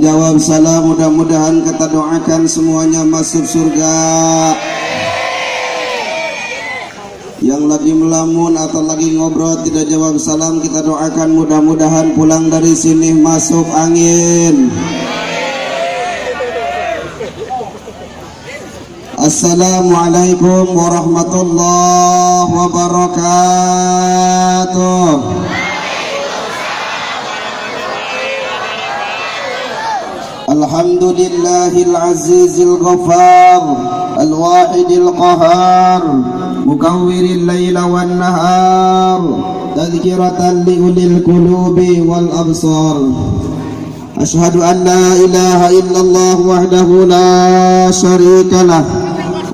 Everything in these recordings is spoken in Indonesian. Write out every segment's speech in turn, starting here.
menjawab salam. Mudah-mudahan kita doakan semuanya masuk surga. Yang lagi melamun atau lagi ngobrol tidak jawab salam, kita doakan mudah-mudahan pulang dari sini masuk angin. Assalamualaikum warahmatullahi wabarakatuh. Alhamdulillahil azizil ghafar, al-wahidil qahar, mukawwiril laila wan nahar, tadhkiratan li ulil qulubi wal absar. Asyhadu an la ilaha illallah wahdahu la syarika lah,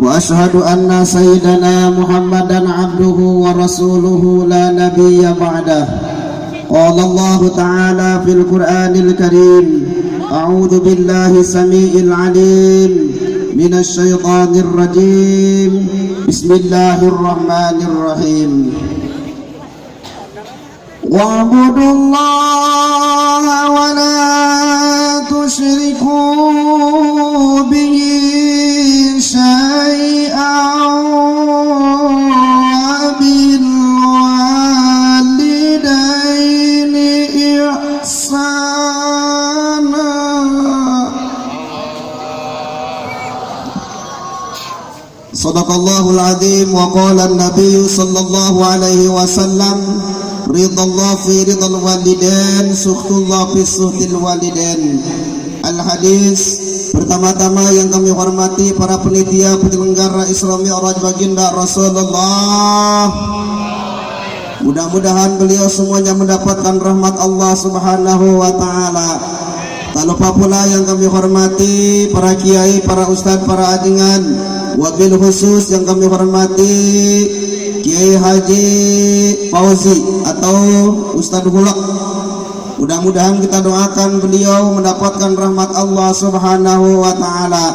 wa asyhadu anna sayyidana Muhammadan abduhu wa rasuluhu la nabiyya ba'dah. Qala Allah ta'ala fil Qur'anil Karim, a'udzu billahi samii'il 'aliim minasy syaithanir rajim. Bismillahirrahmanirrahim. Wa'budullaha wa la tusyriku bihi syai'an wa bil walidaini ihsana. Sadaqallahul azim wa qala an-nabiy sallallahu alaihi wasallam, ridallah fi ridal walidain, sukhtullah fi sukhtil walidain. Al-hadis. Pertama-tama yang kami hormati para penitia penyelenggara Isra Mi'raj baginda Rasulullah, mudah-mudahan beliau semuanya mendapatkan rahmat Allah subhanahu wa ta'ala. Tak lupa pula yang kami hormati para kiai, para ustadz, para ajengan, wabil khusus yang kami hormati Kiai Haji Fauzi atau Ustadz Hulak. Mudah-mudahan kita doakan beliau mendapatkan rahmat Allah subhanahu wa ta'ala.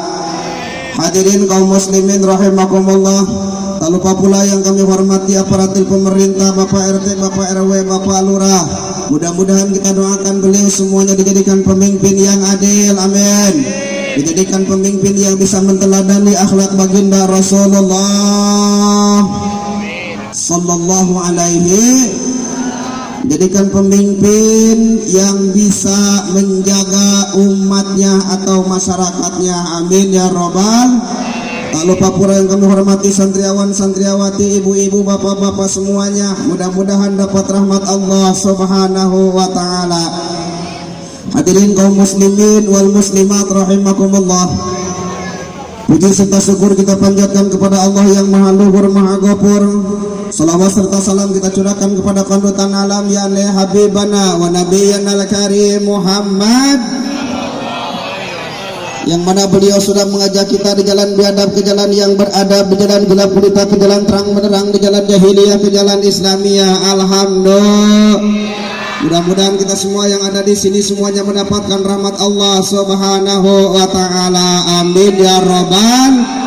Hadirin kaum muslimin rahimakumullah. Tak lupa pula yang kami hormati aparatur pemerintah, Bapak RT, Bapak RW, Bapak Lurah. Mudah-mudahan kita doakan beliau semuanya dijadikan pemimpin yang adil, amin. Dijadikan pemimpin yang bisa menteladani akhlak baginda Rasulullah sallallahu alaihi. Jadikan pemimpin yang bisa menjaga umatnya atau masyarakatnya, amin ya robbal. Tak lupa pula yang kami hormati santriawan, santriawati, ibu-ibu, bapak-bapak semuanya. Mudah-mudahan dapat rahmat Allah subhanahu wa ta'ala. Hadirin kaum muslimin wal muslimat rahimakumullah. Puji serta syukur kita panjatkan kepada Allah yang maha luhur, maha ghafur. Salawat serta salam kita curahkan kepada panutan alam ya habibana wa nabiyyana al-karim Muhammad, yang mana beliau sudah mengajak kita di jalan biadab, ke jalan yang beradab, di jalan gelap gulita, ke jalan terang menerang, di jalan jahiliyah, ke jalan islamiyah. Alhamdulillah. Mudah-mudahan kita semua yang ada di sini semuanya mendapatkan rahmat Allah subhanahu wa ta'ala, amin ya robbal.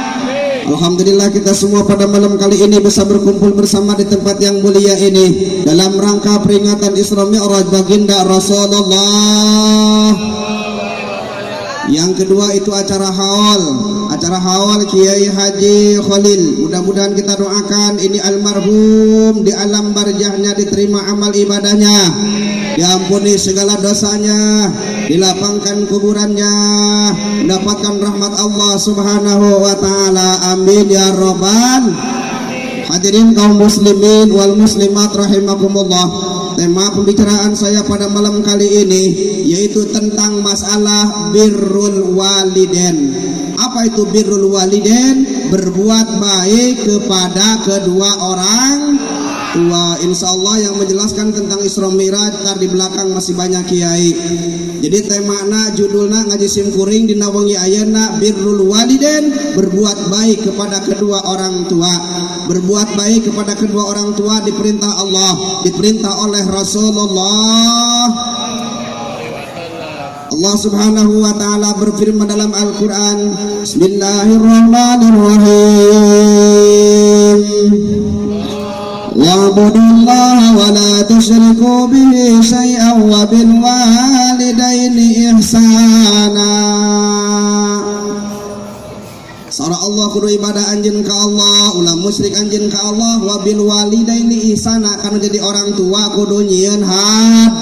Alhamdulillah kita semua pada malam kali ini bisa berkumpul bersama di tempat yang mulia ini dalam rangka peringatan Isra Mi'raj baginda Rasulullah. Yang kedua itu acara haul Kiai Haji Khalil. Mudah-mudahan kita doakan ini almarhum di alam barzahnya diterima amal ibadahnya, diampuni segala dosanya, dilapangkan kuburannya, mendapatkan rahmat Allah subhanahu wa ta'ala, amin ya robbal. Hadirin kaum muslimin wal muslimat rahimakumullah. Tema pembicaraan saya pada malam kali ini yaitu tentang masalah birrul walidain. Apa itu birrul walidain? Berbuat baik kepada kedua orang tua. Insya Allah yang menjelaskan tentang Isra Mi'raj tar di belakang masih banyak kiai. Jadi temana judulnya ngaji simkuring dina wengi ayeuna birrul walidain, berbuat baik kepada kedua orang tua. Berbuat baik kepada kedua orang tua diperintah Allah, diperintah oleh Rasulullah. Allah subhanahu wa ta'ala berfirman dalam Al-Quran, Bismillahirrahmanirrahim, wa'budullaha wa la tusyriku bihi syai'an wa bil walidaini ihsana. Sareng Allah kudu ibadah anjeun ka Allah, ulah musyrik anjeun ka Allah, wa bil walidaini ihsana, kana jadi orang tua kudu nyieun had.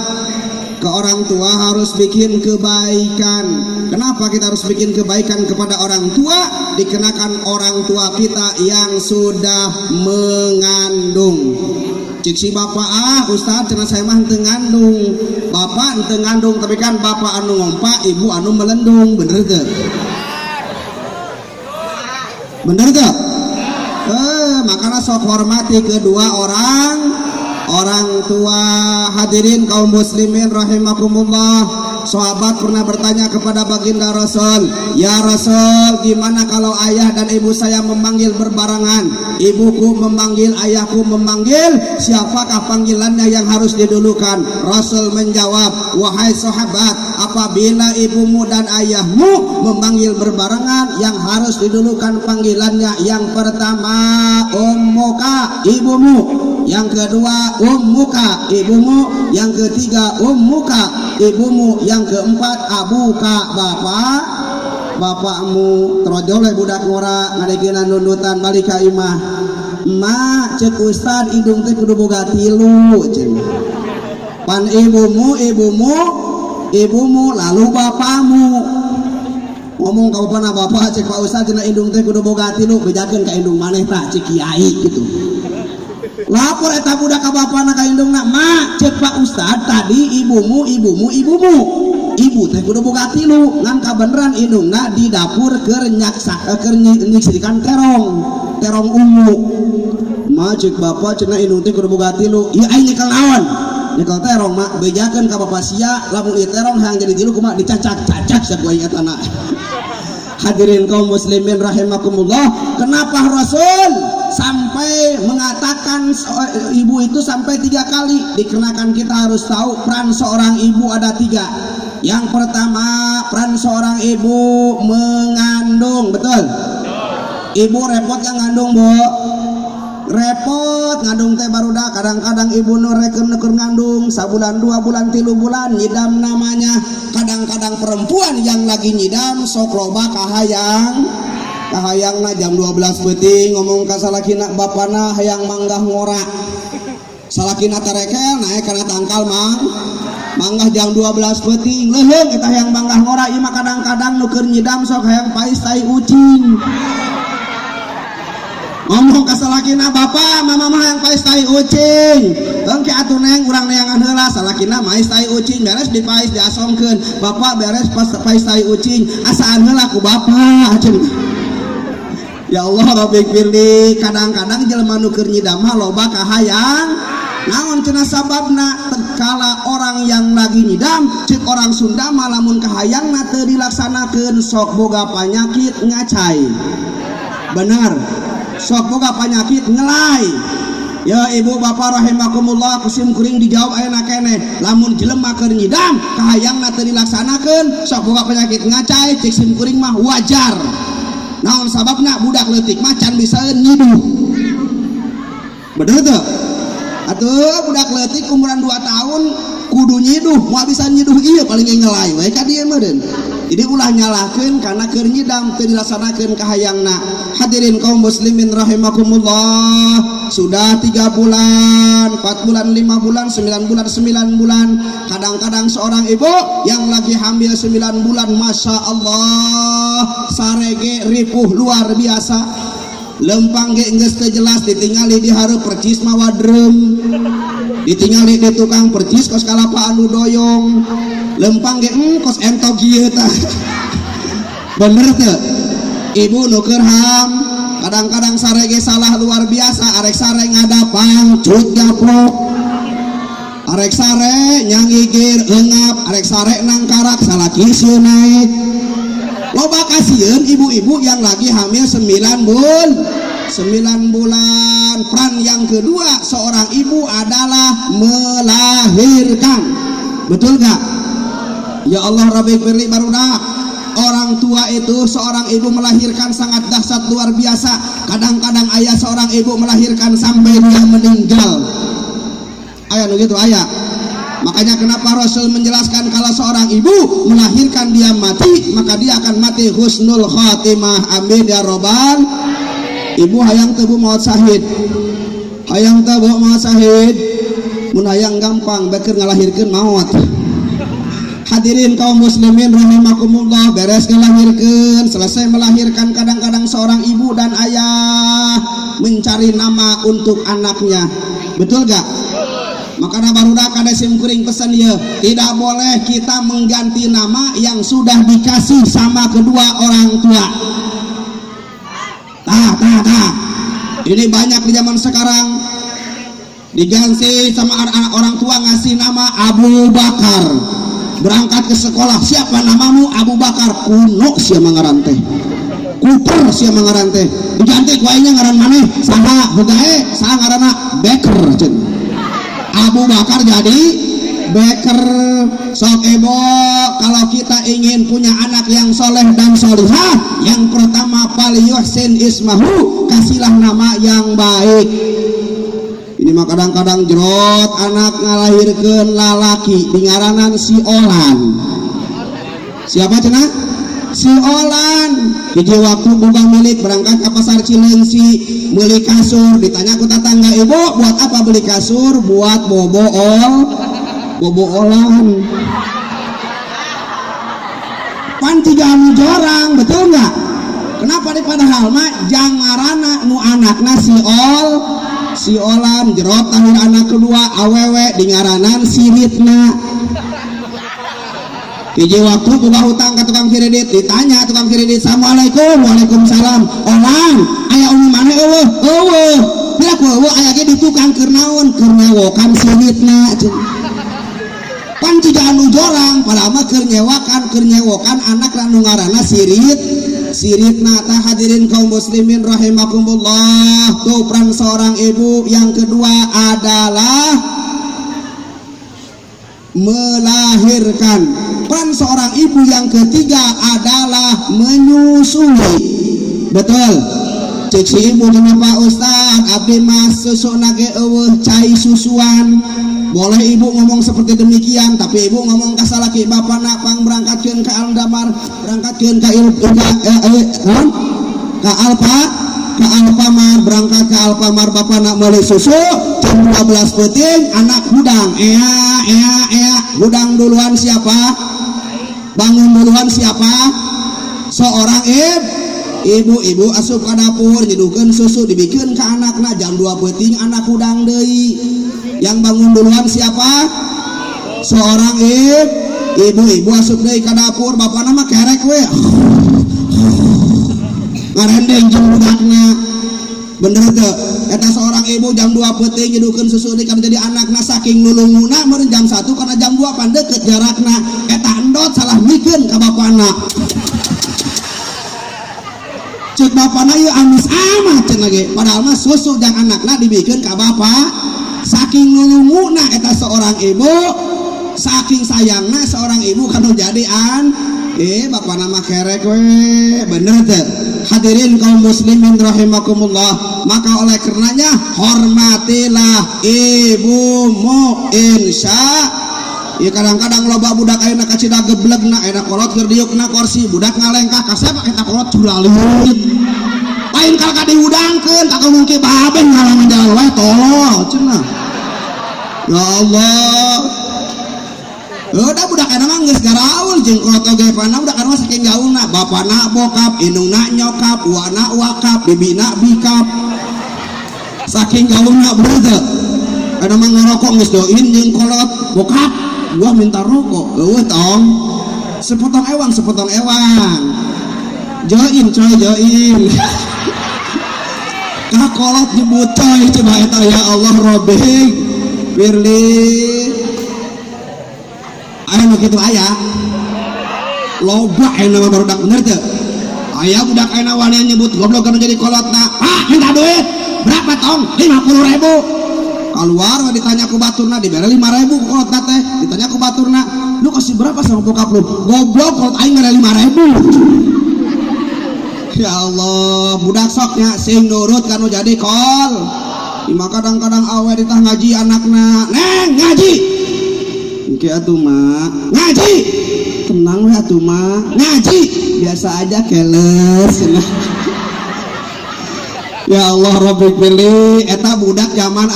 Ke orang tua harus bikin kebaikan. Kenapa kita harus bikin kebaikan kepada orang tua? Dikenakan orang tua kita yang sudah mengandung. Cik si bapak Ustaz cenah saya mah henteu ngandung. Bapak henteu ngandung tapi kan bapak anu ngompa, ibu anu melendung, bener teu? Bener teu? Makanya sok hormati kedua orang tua. Hadirin kaum muslimin rahimakumullah. Sahabat pernah bertanya kepada baginda Rasul, ya Rasul, gimana kalau ayah dan ibu saya memanggil berbarengan? Ibuku memanggil, ayahku memanggil, siapakah panggilannya yang harus didulukan? Rasul menjawab, wahai sahabat, apabila ibumu dan ayahmu memanggil berbarengan, yang harus didulukan panggilannya yang pertama ummuka, ibumu, yang kedua ummuka, ibumu, yang ketiga ummuka, ibumu, yang keempat abuka, bapakmu. Terojol budak ngora ngadikeun nundutan balik ka imah. Mak cek ustad hidung teh kudu boga tilu cenah. Pan ibumu lalu bapakmu. Ngomong ka bapana bapak cek Pak Ustad cenah hidung teh kudu boga tilu, bejakeun ka hidung maneh tah cek kiai gitu. Lapor eta budak ka bapana ka indungna, mak cek Pak Ustad tadi ibumu. Ibu teh kudu boga tilu, ngan kabeneran indungna di dapur keur nyiksikan terong ungu. Mak cek bapak cenah indung teh kudu boga tilu. Ieu aing nyekel naon? Nyekel terong mak, bejakeun ka bapak sia lamun ieu terong hayang jadi tilu kumaha dicacak-cacak sak ku aing etana. Hadirin kaum muslimin rahimakumullah, kenapa Rasul sampai mengatakan ibu itu sampai 3 kali? Dikarenakan kita harus tahu peran seorang ibu ada 3. Yang pertama, peran seorang ibu mengandung, betul? Ibu repot yang ngandung, Bu. Repot ngandung teh barudak, kadang-kadang ibu nurekeun ngandung sabulan 2 bulan 3 bulan nyidam namanya. Kadang-kadang perempuan yang lagi nyidam sok loba kahayangna jam 12 beuting ngomong ka salakina bapana hayang manggah ngora. Salakina tarekel naik kana tangkal manggah jam 12 beuting leuheung eta hayang manggah ngora. Ieu mah kadang-kadang nu keur nyidam sok hayang pais tai ucing. Ngomong ka salakina bapak mama mah yang pais tai ucing, engke atuh neng urang neangan heula. Salakina mais tai ucing beres dipais diasongkeun, bapak beres pais tai ucing asaan heula ku bapak cenah. Ya Allah Rabbi firli, kadang-kadang jelema nu keur nyidam mah loba kahayang naon cenah sababna? Tatkala orang yang lagi nyidam cek orang Sunda mah lamun kahayangna teu dilaksanakeun sok boga panyakit ngacai. Benar, sok boga penyakit ngelai. Ya ibu bapak rahimakumullah, kusim kuring dijawab ayeuna keneh. Lamun jelema keur nyidam kahayangna teu dilaksanakeun sok boga penyakit ngacai, cek sim kuring mah wajar. Naon sababna? Budak leutik mah can bisa nyiduh. Bener teu? Atuh budak leutik umuran 2 tahun kudu nyiduh, moal bisa nyiduh ieu paling ngelai we ka dieu meureun. Jadi ulah nyalahkeun karena keur nyidam teu dilaksanakeun kahayangna. Hadirin kaum muslimin rahimakumullah, sudah 3 bulan, 4 bulan, 5 bulan, 9 bulan, 9 bulan. Kadang-kadang seorang ibu yang lagi hamil 9 bulan, masya Allah, sarege ripuh luar biasa. Lempang ge geus teu jelas, ditingali di hareup percis mawadrem, ditingali di tukang percis kos kalapa anu doyong. Lempang ge kos entok ieu tah. Bener teu? Ibu nu keur ham kadang-kadang sarege salah luar biasa, arek sare ngadapang cut gaplok, arek sare nyangigir eungap, arek sare nangkarak salaki sieun naik. Loba kasieun ibu-ibu yang lagi hamil 9 bulan. Peran yang kedua seorang ibu adalah melahirkan. Betul gak? Ya Allah Rabbi firli barudak. orang tua itu, seorang ibu melahirkan sangat dahsyat luar biasa. Kadang-kadang ayah seorang ibu melahirkan sampai dia meninggal. Ayah begitu ayah. Makanya kenapa Rasul menjelaskan kalau seorang ibu melahirkan dia mati, maka dia akan mati husnul khatimah. Amin ya robbal. Ibu hayang tebu maut syahid, hayang tebu maut syahid, mun hayang gampang beker ngalahirkeun maut. Hadirin kaum muslimin rahimakumullah, beres ngelahirkeun, selesai melahirkan, kadang-kadang seorang ibu dan ayah mencari nama untuk anaknya. Betul gak? Makanya barudak ada simkuring pesan ya, tidak boleh kita mengganti nama yang sudah dikasih sama kedua orang tua. Ini banyak di zaman sekarang diganti sama anak orang tua ngasih nama Abu Bakar. Berangkat ke sekolah, siapa namamu? Abu Bakar. Kuno siapa ngaran teh, kuper siapa ngaran teh, diganti kuainya ngaran maneh saha begae saha ngaranna Beker cen. Abu Bakar jadi Beker. Sok ebo, kalau kita ingin punya anak yang soleh dan solihah, yang pertama falyuhsin ismahu, kasihlah nama yang baik. Ini mah kadang-kadang jerot anak ngalahirkeun lalaki dingaranan si Olan. Siapa cenah? Si Olan. Hiji waktu boga milik berangkat ke pasar Cilengsi beli kasur, ditanya ku tetangga, ibu buat apa beli kasur? Buat bobo Olan. Pan tiga anu jorang, betul nggak? Kenapa di padahal mah jangarana nu anakna si Olan jerot tahun anak kedua awewe dingaranan si Ritna. Hiji waktu buka hutang ke tukang kredit, ditanya tukang kredit, assalamualaikum, waalaikumsalam, Olan aya umi mana eueuh bila ku eueuh aya ge di tukang keur naon, keur nyewokan si Ritna. Pan tidak anu jorang padahal mah keur nyewokan anak anu ngaranna Ritna. Hadirin kaum muslimin rahimakumullah, tuh peran seorang ibu yang kedua adalah melahirkan. Peran seorang ibu yang ketiga adalah menyusui. Betul? Cek si ibu dengan Pak Ustad, abdi mas susu nage eueuh cai susuan. Boleh ibu ngomong seperti demikian, tapi ibu ngomong ka salaki bapana pang berangkatkeun ka Aldamar, berangkatkeun ka Alfamar, berangkat ke Alfamar bapana meuli susu jam 12 peuting anak hudang hudang duluan siapa? Bangun duluan siapa? Seorang ibu asup ka dapur nyeduhkeun susu dibikeun ka anakna jam 2 peuting anak hudang deui. Yang bangun duluan siapa? Seorang ibu asup deui ka dapur bapana mah kerek we ngarendeng jeung budakna. Bener teu? Eta seorang ibu jam 2 peuting nyeduhkeun susu deui kana jadi anakna saking nulunguna meureun jam 1 karena jam 2 pan deukeut jarakna. Eta endot salah mikeun ka bapana. Cek bapana ieu amis amat cenah lagi. Padahal mah susu jang anakna dibikeun ka bapa. Saking nulunguna eta seorang ibu, saking sayangna seorang ibu kanu jadian bapak nama kerek we. Bener teh? Hadirin kaum muslimin rahimakumullah, maka oleh karenanya hormatilah ibumu insya. Ya kadang-kadang loba budak ayeuna ka cida geblegna ayeuna kolot keur diukna kursi, budak ngalengkah ka saha eta kolot culalit. Lain kal ka dihudangkeun tak mungkin babe ngalaman jalan wae tolol cenah. Ya Allah. Udah budak kana mah geus garaul jeung kolot oge pana budak kana mah saking gaulna bapana bokap, indungna nyokap, uwana wakap, bibina bikap. Saking gaulna bener. Kana mah ngarokok geus doin jeung kolot bokap, gua minta rokok. Eueuh tong. Sepotong ewang. Join coy join. Kakolot nyebut coy coba eta ya Allah robing Firly. Aya nu kitu aya. Loba aya nama barudak bener teu? Aya budak aya wani nyebut goblok kana jadi kolotna. Ah, minta duit. Berapa tong? 50.000. keluar ditanya ku baturna dibere 5.000 kolot teh ditanya ku baturna lu kasih berapa sama bokap lu goblok kolot aing mere 5.000 ya Allah budak soknya sing nurut kanu jadi kol ima kadang-kadang awe ditah ngaji anakna neng ngaji engke atuh mah ngaji tenang we atuh mah ngaji biasa aja keles ya Allah Rabbi pilih eta budak zaman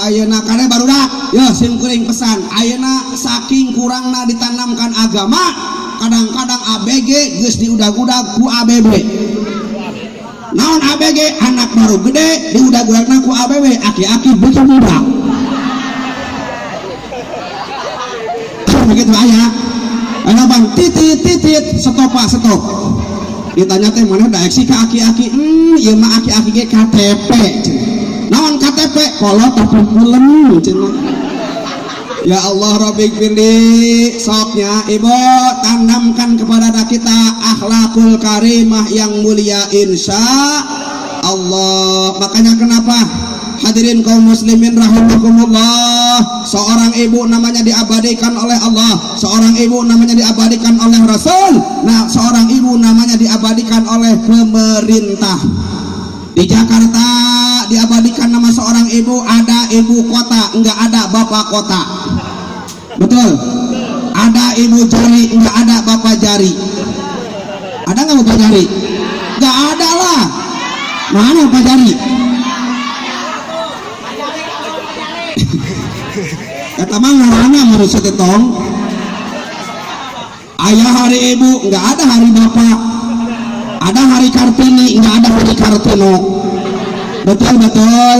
ayeuna kane barudak ya sim kuring pesan ayeuna saking kurangna ditanamkan agama kadang-kadang ABG geus diudag-udag ku ABB naon ABG anak baru gede diudag-udagna ku ABB aki-aki beuki budak begitu aya ana bang titit stop ditanya teh mana da eksi ka aki-aki ieu mah aki-aki ge KTP naon KTP kolot tapi pulen cenah ya Allah Rabbi pilih soknya ibu tanamkan kepada kita akhlakul karimah yang mulia insya Allah makanya kenapa hadirin kaum muslimin rahimakumullah seorang ibu namanya diabadikan oleh Allah seorang ibu namanya diabadikan oleh Rasul nah seorang ibu namanya diabadikan oleh pemerintah di Jakarta diabadikan nama seorang ibu ada ibu kota enggak ada bapak kota betul ada ibu jari enggak ada bapak jari ada enggak bapak jari enggak ada lah mana bapak jari kata mah ngarana manusia tetong ayah hari ibu enggak ada hari bapak ada hari Kartini enggak ada hari Kartino betul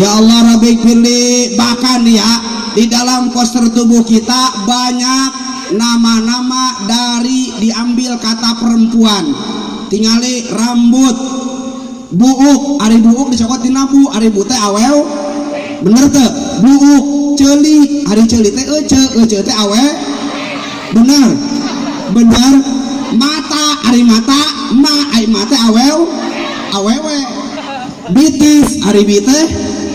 ya Allah Rabbi pilih bahkan ya di dalam poster tubuh kita banyak nama-nama dari diambil kata perempuan tingali rambut buuk ari buuk dicokot tina bu ari bu teh awew bener teh buuk ceuli ari ceuli teh ece teh awe bener mata ari mata ma ai mata awew awewe bitis ari biteh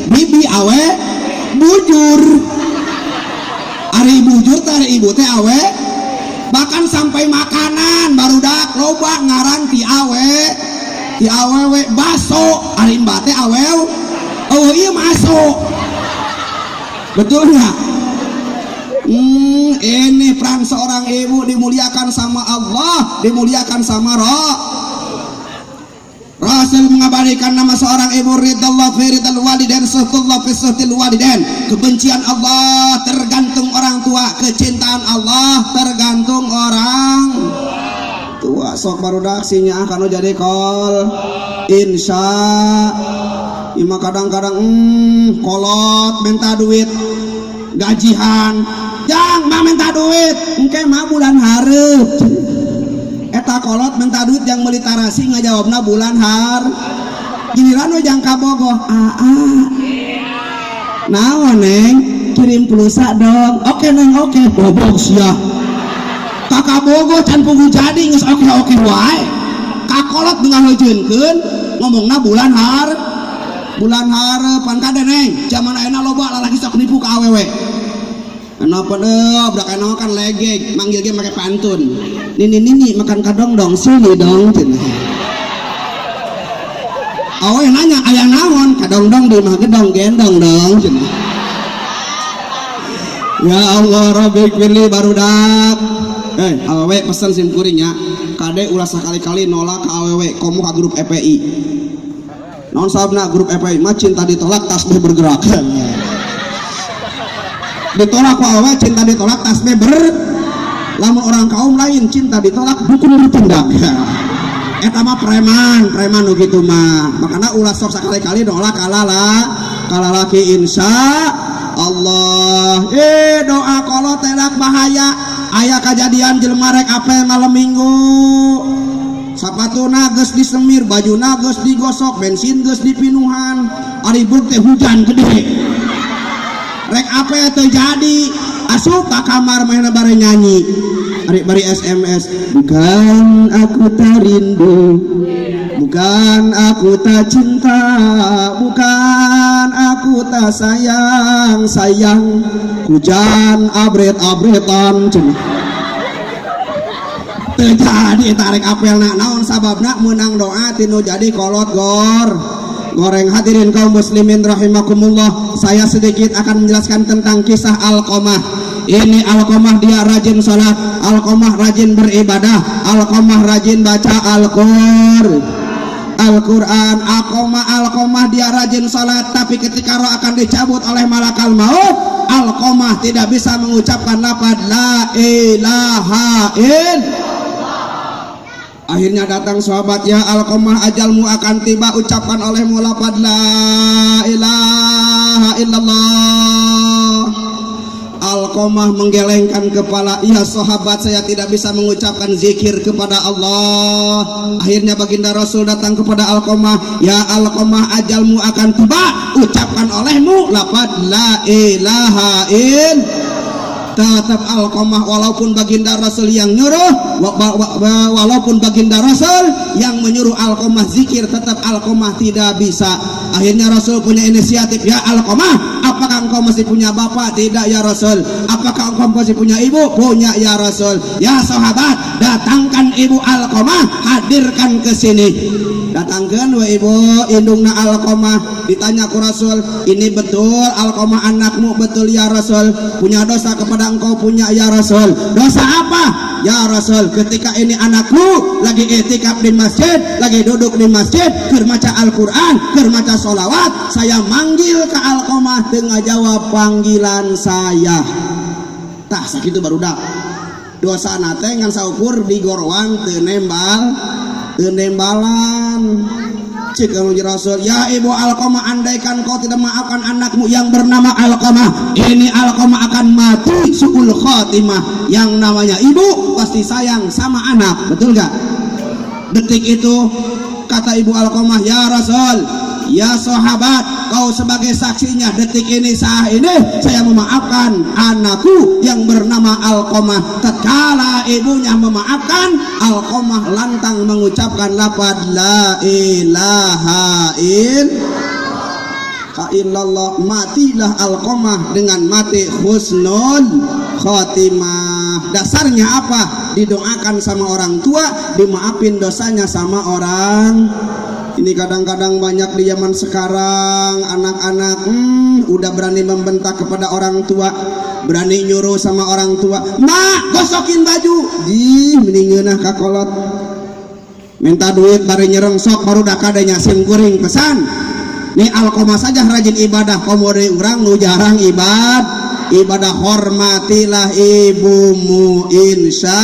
bibi awe bujur ari bujur teh ari ibu teh awe bahkan sampai makanan barudak loba ngaran ti awewe baso ari mbah teh awew oh iya masuk betul nggak ini peran seorang ibu dimuliakan sama Allah dimuliakan sama Rasul mengabadikan nama seorang ibu ridallah fi ridal walidain suhtullah fi suhtil walidain kebencian Allah tergantung orang tua kecintaan Allah tergantung orang tua sok barudak sinya akan jadi kol insya ima kadang-kadang kolot minta duit gajihan jang mah minta duit engke mah bulan hareup eta kolot minta duit yang meuli tarasi ngajawabna bulan har giliran we jang kabogoh naon neng kirim pulsa dong oke neng oke bobog sia kakak bogoh can pugu jadi geus oke wae kakolot dengan heujeunkeun ngomongna bulan hareupan kade neng zaman ayeuna loba lalaki sok nipu ka awewe kenapa deh udah kena makan legek manggil ge make pantun nini makan kadong dong sini dong cenah awe nanya aya naon kadong dong di mah gedong gendong dong cenah ya Allah Rabbi pilih barudak awewe pesen sim kuringnya kade ulah sakali-kali nolak ka awewe komo ka grup EPI non sabna grup EPI mah cinta ditolak tasbih bergerak ditolak ku awewe cinta ditolak tasbih lamun orang kaum lain cinta ditolak dukun bertindak eta mah preman nu kitu mah makana ulah sok sakali-kali nolak kalalaki insya Allah doa kolot telak bahaya aya kejadian jelema rek apel malam minggu sapatuna geus disemir bajuna geus digosok bensin geus dipinuhan ari beuk teh hujan gede rek apa terjadi asup ka kamar mainna bare nyanyi ari bari SMS bukan aku tak rindu Bukan aku tak cinta, bukan aku tak sayang, sayang hujan abret-abretan cenah. Terjadi tarik apel nak naon sababna menang doa tinu jadi kolot goreng. Hadirin kaum muslimin rahimakumullah, saya sedikit akan menjelaskan tentang kisah Alqamah. Ini Alqamah dia rajin salat, Alqamah rajin beribadah, Alqamah rajin baca Al-Quran. Alqamah dia rajin salat, tapi ketika roh akan dicabut oleh malakal maut, Alqamah tidak bisa mengucapkan lafaz la ilaha illallah. Akhirnya datang sahabat, ya Alqamah ajalmu akan tiba, ucapkan olehmu lafaz la ilaha illallah. Alqamah menggelengkan kepala, ya sahabat saya tidak bisa mengucapkan zikir kepada Allah. Akhirnya baginda Rasul datang kepada Alqamah, ya Alqamah ajalmu akan tiba, ucapkan olehmu lafaz la ilaha illallah. Tetap Alqamah walaupun baginda Rasul yang nyuruh, walaupun baginda Rasul yang menyuruh Alqamah zikir, tetap Alqamah tidak bisa. Akhirnya Rasul punya inisiatif, ya Alqamah, apakah engkau masih punya bapak? Tidak ya Rasul. Apakah engkau masih punya ibu? Punya ya Rasul. Ya sahabat, datangkan ibu Alqamah, hadirkan ke sini. Datangkan wa ibu indungna Alqamah. Ditanya ku Rasul, ini betul Alqamah anakmu? Betul ya Rasul. Punya dosa kepada engkau? Punya ya Rasul. Dosa apa? Ya Rasul, ketika ini anakku lagi i'tikaf di masjid, lagi duduk di masjid, kermaca Al-Quran, kermaca sholawat, saya manggil ke Alqamah dengan jawab panggilan saya. Tah sakitu baru dah dosa nate ngan saukur digorwang tenembalan. Cik Rasul, ya ibu Alqamah, andaikan kau tidak maafkan anakmu yang bernama Alqamah, ini Alqamah akan mati su'ul khatimah. Yang namanya ibu pasti sayang sama anak, betul gak? Detik itu kata ibu Alqamah, ya Rasul, ya sahabat, kau sebagai saksinya, detik ini saat ini saya memaafkan anakku yang bernama Alqamah. Tatkala ibunya memaafkan, Alqamah lantang mengucapkan lafaz la ilaha illallah. Matilah Alqamah dengan mati husnul khotimah. Dasarnya apa? Didoakan sama orang tua, dimaafin dosanya sama orang. Ini kadang-kadang banyak di zaman sekarang anak-anak udah berani membentak kepada orang tua, berani nyuruh sama orang tua, mak gosokin baju, mendingan kakolot, minta duit bari nyereng sok baru dah kadenya sim kuring pesan. Nih Alqamah saja rajin ibadah, komode urang nu jarang ibadah, hormatilah ibumu insya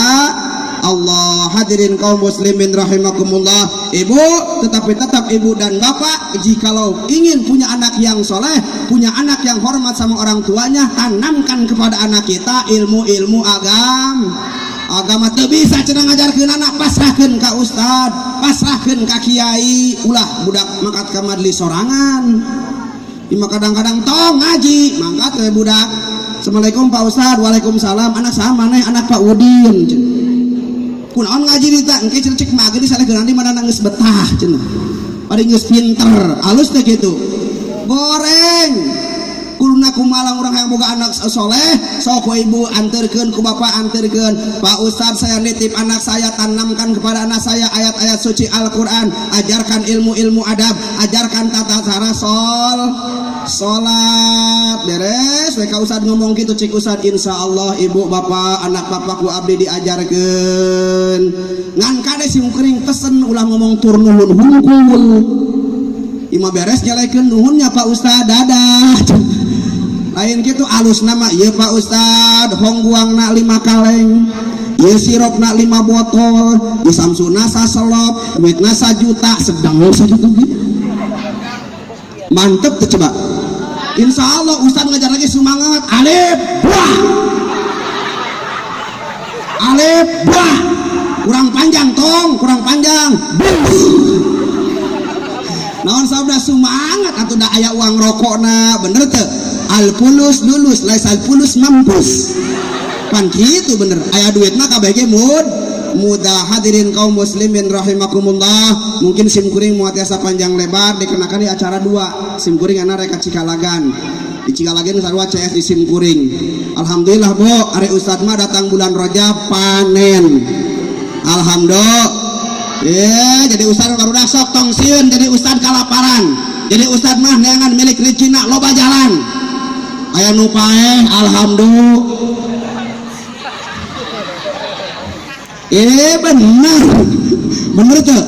Allah. Hadirin kaum muslimin rahimakumullah, ibu, tetapi tetap ibu dan bapak jikalau ingin punya anak yang soleh, punya anak yang hormat sama orang tuanya, tanamkan kepada anak kita ilmu agama. Teu bisa cenah ngajarkeun anak, pasrahkeun ka ustad, pasrahkeun ka kiai, ulah budak mangkat ka majelis sorangan. Ima kadang-kadang tong ngaji mangkat we budak, assalamualaikum Pak Ustad, waalaikumsalam, anak sama nih, anak Pak Udin. Kunaon ngaji dita engke cek mah geus salehkeun di mana geus betah cenah. Bari geus pinter, alus teh kitu. Goreng. Kuluna kumaha urang hayang boga anak soleh, sok ku ibu anterkeun, ku bapak anterkeun. Pak Ustad, saya nitip anak saya, tanamkan kepada anak saya ayat-ayat suci Al-Qur'an, ajarkan ilmu-ilmu adab, ajarkan tata cara salat. Beres we ka Ustad ngomong gitu, cik Ustad, insyaallah ibu bapak anak bapak ku abdi diajarkeun. Ngan kade sim kering pesen ulah ngomong tur nuhun hungkul. Ima beres nyalekeun nuhunnya Pak Ustad, dadah. Lain gitu alus nama, ya Pak Ustad, hongguang nak 5 kaleng, ya sirop nak 5 botol, ya samsuna saselop, duitna 1 juta, sedang lo 1 juta gitu. Mantep tuh coba. Insya Allah Ustad ngajar lagi semangat. Alif buah, kurang panjang tong, kurang panjang. Naon sabda semangat atau dah aya uang rokokna, bener tuh. Alpulus lulus, lain alpulus mampus. Pan gitu bener. Aya duit mah kabeh ge muda. Hadirin kaum muslimin rahimakumullah, mungkin simkuring muat asa panjang lebar dikenakan di acara 2 simkuring anak reka Cikalagan di Cikalagan sarua CS di simkuring. Alhamdulillah Bu, ari Ustad mah datang bulan Rajab panen, alhamdulillah. Jadi Ustad baru dah sok tong sieun jadi Ustad kalaparan, jadi Ustad mah neangan milik rezeki loba jalan aya nu paeh, alhamdulillah. Bener tuh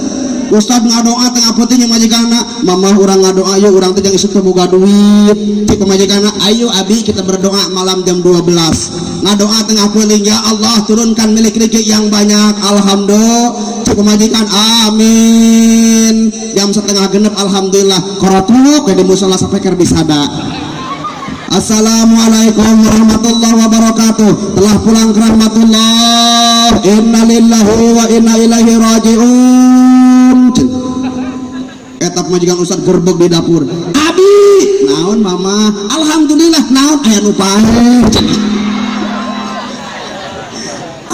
Ustad ngadoa tengah putihnya majikana, mama orang ngadoa ayo orang tuh yang isuk boga duit cik majikana, ayo abi kita berdoa malam jam 12 ngadoa tengah putih, ya Allah turunkan milik rezeki yang banyak, alhamdulillah. Cik majikan amin, jam 9:30 alhamdulillah korotuluk di musola sampai ker bisada. Assalamualaikum warahmatullahi wabarakatuh. Telah pulang ke rahmatullah. Innalillahi wa inna ilaihi rajiun. Etap majikan Ustad gerbek di dapur. Abi, naon mama? Alhamdulillah, naon aya nu paeh.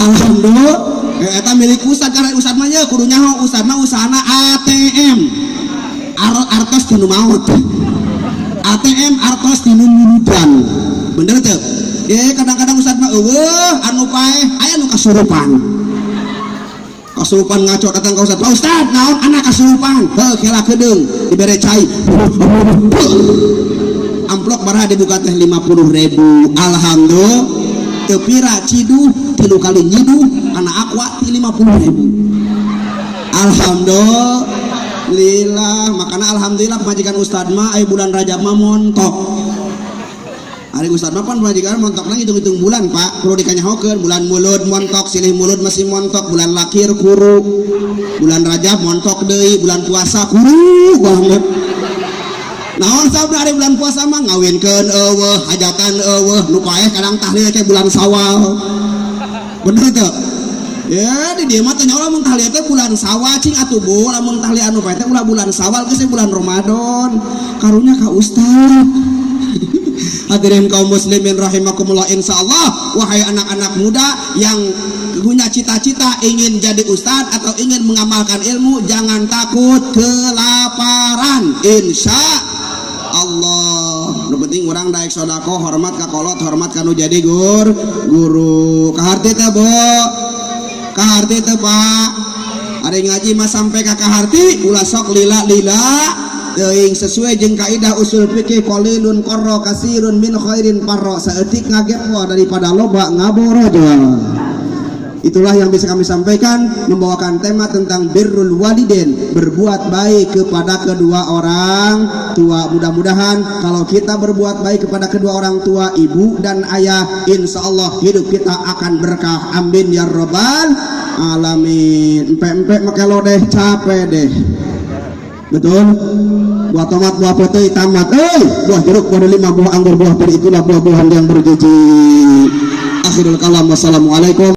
Alhamdulillah. Eta milik Ustad karena Ustad mah nya kudu nyaho Ustad mah usahana ATM. Artos tinu maut. ATM artos tinu muludan. Bener teu? Kadang-kadang Ustad mah eueuh anu paeh aya nu kasurupan. Kasurupan ngaco datang ka Ustad. Pak Ustad, naon anak kasurupan? Heuh kela kedeung dibere cai. Amplok baraha dibuka teh 50.000. Alhamdulillah. Teu pira ciduh 3 kali nyiduh kana aqua 50.000. Alhamdulillah. Lillah, makanya alhamdulillah majikan Ustad mah ay bulan Rajab mah montok. Ari Ustad mah pan majikan montok lagi hitung-hitung bulan Pak, perlu dikanyahokeun bulan Mulud montok, silih Mulud masih montok, bulan Lakir kuru, bulan Rajab montok deui, bulan puasa kuru banget. Naon sabda ari bulan puasa mah ngawinkeun eueuh, hajatan eueuh, nu paeh kadang tahlil ke bulan Sawal. Bener teu? Ya di dia mah tanya orang mun tahlil teh bulan Sawal cing atuh Bu, lamun tahlil anu paeh teh ulah bulan Sawal geus bulan Ramadan. Karunya ka Ustaz. Hadirin kaum muslimin rahimakumullah, insyaallah wahai anak-anak muda yang punya cita-cita ingin jadi ustaz atau ingin mengamalkan ilmu, jangan takut kelaparan insyaallah. Nu penting urang daek sodako, hormat ka kolot, hormat ka nu jadi guru. Kaharti teh Bu, kaharti teh Pak, ada ngaji mah sampai ka kaharti ulah sok lila teuing sesuai jeung kaidah usul fikih qalilun qarra kasirun min khairin parra, saeutik ngagepo daripada loba ngaborojo. Itulah yang bisa kami sampaikan, membawakan tema tentang birrul walidain, berbuat baik kepada kedua orang tua. Mudah-mudahan kalau kita berbuat baik kepada kedua orang tua, ibu dan ayah, insyaallah hidup kita akan berkah. Amin ya rabbal alamin. Empe-empe make lodeh capek deh. Betul? Buah tomat, buah putih, tamat. Buah jeruk, buah delima, buah anggur, buah peri, itulah buah-buahan yang bergizi. Akhirul kalam, wassalamualaikum.